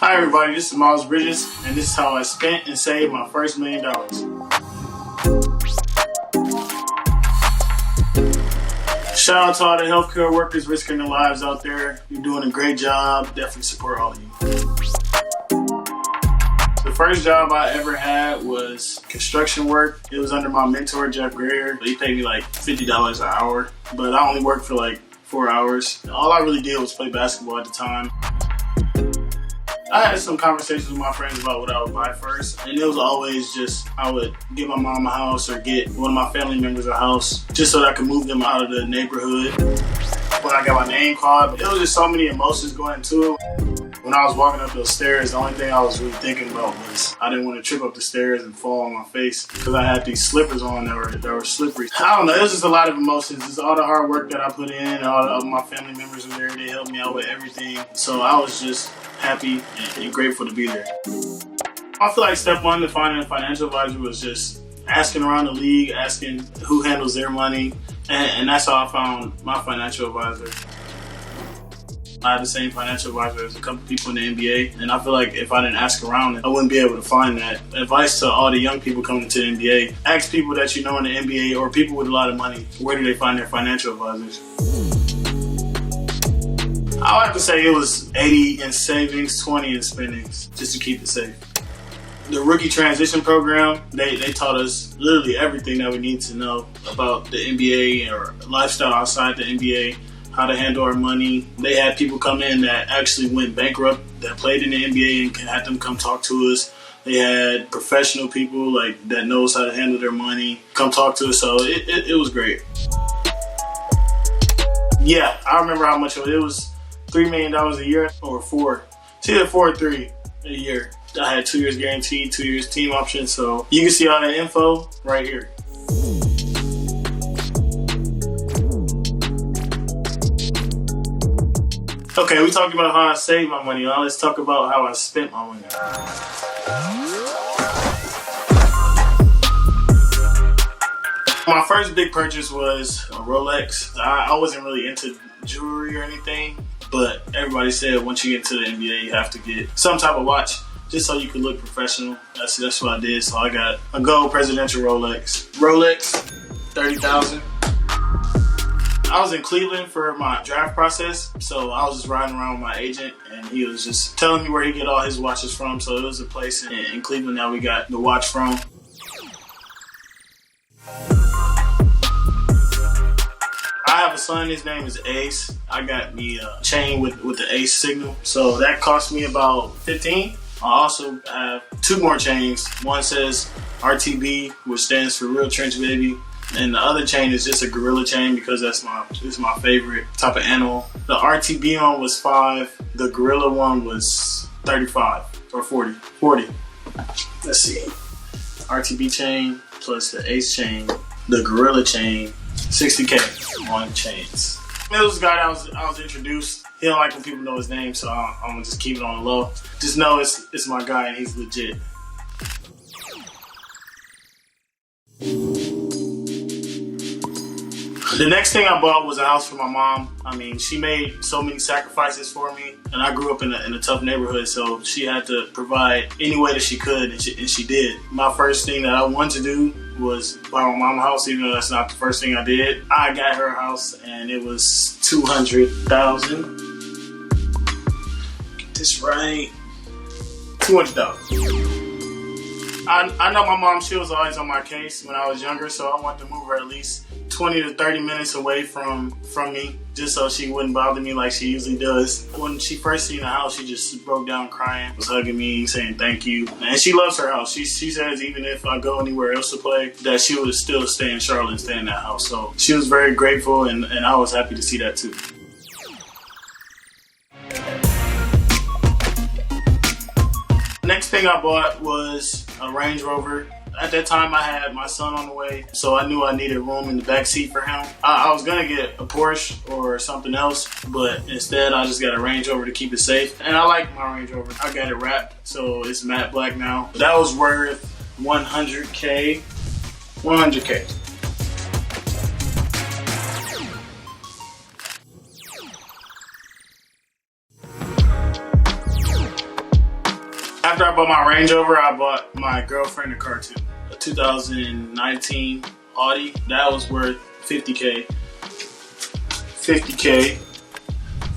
Hi everybody, this is Miles Bridges, and this is how I spent and saved my first $1 million. Shout out to all the healthcare workers risking their lives out there. You're doing a great job. Definitely support all of you. The first job I ever had was construction work. It was under my mentor, Jeff Greer. He paid me like $50 an hour, but I only worked for like 4 hours. All I really did was play basketball at the time. I had some conversations with my friends about what I would buy first, and it was always just I would get my mom a house or get one of my family members a house just so that I could move them out of the neighborhood. When I got my name called, it was just so many emotions going into it. When I was walking up those stairs, the only thing I was really thinking about was I didn't want to trip up the stairs and fall on my face because I had these slippers on that were slippery. I don't know, it was just a lot of emotions. It's all the hard work that I put in, and all of my family members were there. They helped me out with everything. So I was just happy and grateful to be there. I feel like step one to finding a financial advisor was just asking around the league, asking who handles their money, and that's how I found my financial advisor. I had the same financial advisor as a couple people in the NBA, and I feel like if I didn't ask around, I wouldn't be able to find that. Advice to all the young people coming into the NBA, ask people that you know in the NBA or people with a lot of money, where do they find their financial advisors? I would have to say it was 80 in savings, 20 in spendings, just to keep it safe. The rookie transition program, they taught us literally everything that we need to know about the NBA or lifestyle outside the NBA, how to handle our money. They had people come in that actually went bankrupt, that played in the NBA, and had them come talk to us. They had professional people like that knows how to handle their money come talk to us, so it was great. Yeah, I remember how much it was. $3 million a year or four. It's either 4 or 3 a year. I had 2 years guaranteed, 2 years team option, so you can see all that info right here. Okay, we talked about how I saved my money. Now let's talk about how I spent my money. My first big purchase was a Rolex. I wasn't really into jewelry or anything, but everybody said once you get into the NBA, you have to get some type of watch just so you can look professional. That's what I did. So I got a gold presidential Rolex. Rolex, $30,000. I was in Cleveland for my draft process, so I was just riding around with my agent, and he was just telling me where he get all his watches from. So it was a place in Cleveland that we got the watch from. I have a son, his name is Ace. I got me a chain with the Ace signal, so that cost me about $15. I also have 2 more chains. One says RTB, which stands for Real Trench Baby, and the other chain is just a gorilla chain because it's my favorite type of animal. The RTB one was $5. The gorilla one was $35 or $40. Let's see. RTB chain plus the Ace chain, the gorilla chain, $60K on chains. It was a guy that I was introduced. He don't like when people know his name, so I'm gonna just keep it on the low. Just know it's my guy and he's legit. The next thing I bought was a house for my mom. I mean, she made so many sacrifices for me, and I grew up in a tough neighborhood, so she had to provide any way that she could, and she did. My first thing that I wanted to do was buy my mom a house, even though that's not the first thing I did. I got her a house, and it was $200,000. Get this right. $200,000. I know my mom, she was always on my case when I was younger, so I wanted to move her at least 20 to 30 minutes away from me, just so she wouldn't bother me like she usually does. When she first seen the house, she just broke down crying, was hugging me, saying thank you. And she loves her house. She says even if I go anywhere else to play, that she would still stay in Charlotte and stay in that house. So she was very grateful, and I was happy to see that too. Next thing I bought was a Range Rover. At that time, I had my son on the way, so I knew I needed room in the back seat for him. I was gonna get a Porsche or something else, but instead I just got a Range Rover to keep it safe. And I like my Range Rover. I got it wrapped, so it's matte black now. That was worth $100K. $100K. After I bought my Range Rover, I bought my girlfriend a car too. A 2019 Audi. That was worth 50K. 50K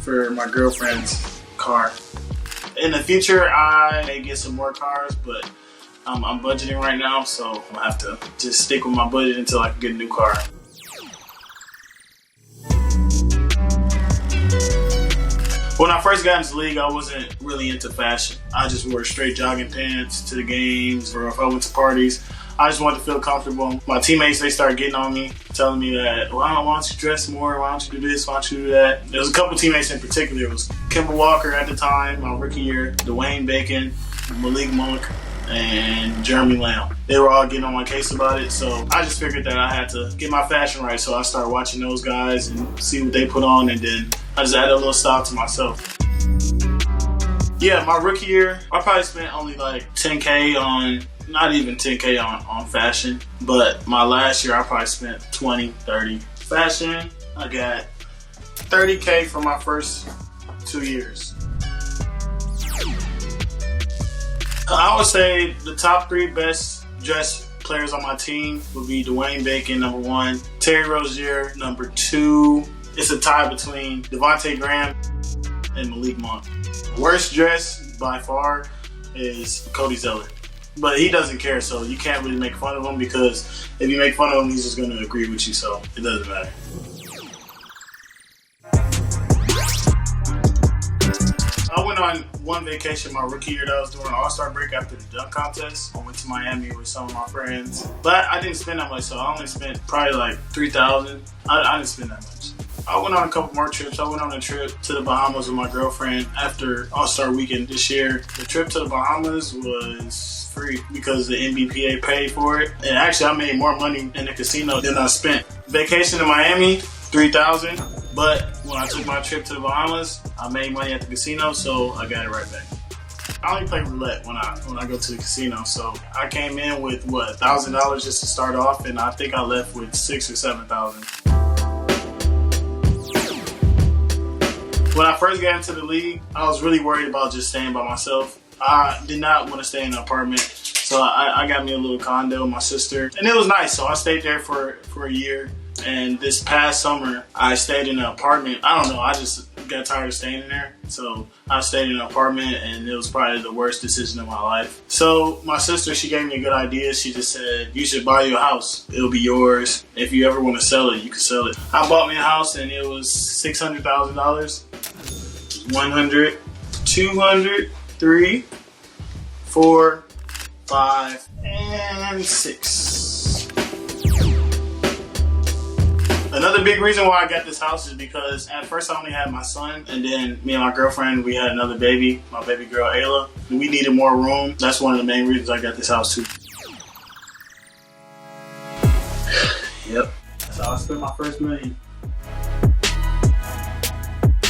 for my girlfriend's car. In the future, I may get some more cars, but I'm budgeting right now, so I'm gonna have to just stick with my budget until I can get a new car. When I first got into the league, I wasn't really into fashion. I just wore straight jogging pants to the games, or if I went to parties, I just wanted to feel comfortable. My teammates, they started getting on me, telling me that, why don't you dress more? Why don't you do this? Why don't you do that? There was a couple teammates in particular. It was Kimball Walker at the time, my rookie year, Dwayne Bacon, Malik Monk, and Jeremy Lamb. They were all getting on my case about it, so I just figured that I had to get my fashion right. So I started watching those guys and see what they put on, and then I just added a little style to myself. Yeah, my rookie year, I probably spent only like 10K on, not even 10K on fashion, but my last year I probably spent 20, 30. Fashion, I got 30K for my first 2 years. I would say the top 3 best dressed players on my team would be Dwayne Bacon, number 1, Terry Rozier, number 2. It's a tie between Devontae Graham and Malik Monk. Worst dressed by far is Cody Zeller. But he doesn't care, so you can't really make fun of him, because if you make fun of him, he's just going to agree with you, so it doesn't matter. I went on one vacation my rookie year that I was doing All-Star break after the dunk contest. I went to Miami with some of my friends, but I didn't spend that much, so I only spent probably like $3,000. I didn't spend that much. I went on a couple more trips. I went on a trip to the Bahamas with my girlfriend after All-Star weekend this year. The trip to the Bahamas was free because the NBPA paid for it. And actually, I made more money in the casino than I spent. Vacation in Miami, $3,000. But when I took my trip to the Bahamas, I made money at the casino, so I got it right back. I only play roulette when I go to the casino, so I came in with what, $1,000 just to start off, and I think I left with $6,000 or $7,000. When I first got into the league, I was really worried about just staying by myself. I did not want to stay in an apartment, so I got me a little condo with my sister, and it was nice. So I stayed there for a year. And this past summer, I stayed in an apartment. I don't know, I just got tired of staying in there. So I stayed in an apartment, and it was probably the worst decision of my life. So my sister, she gave me a good idea. She just said, you should buy you a house. It'll be yours. If you ever want to sell it, you can sell it. I bought me a house, and it was $600,000. 100, 200, 3, 4, 5, and 6. Another big reason why I got this house is because at first I only had my son, and then me and my girlfriend, we had another baby, my baby girl Ayla. We needed more room. That's one of the main reasons I got this house too. Yep, that's how I spent my first $1 million.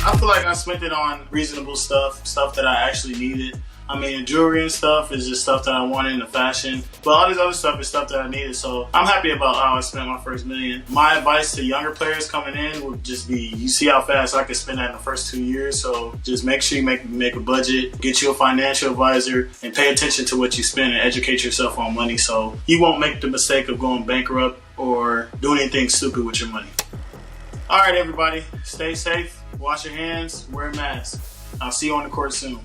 I feel like I spent it on reasonable stuff that I actually needed. I mean, jewelry and stuff is just stuff that I wanted in the fashion, but all this other stuff is stuff that I needed, so I'm happy about how I spent my first $1 million. My advice to younger players coming in would just be, you see how fast I could spend that in the first 2 years, so just make sure you make a budget, get you a financial advisor, and pay attention to what you spend and educate yourself on money so you won't make the mistake of going bankrupt or doing anything stupid with your money. All right, everybody, stay safe, wash your hands, wear a mask. I'll see you on the court soon.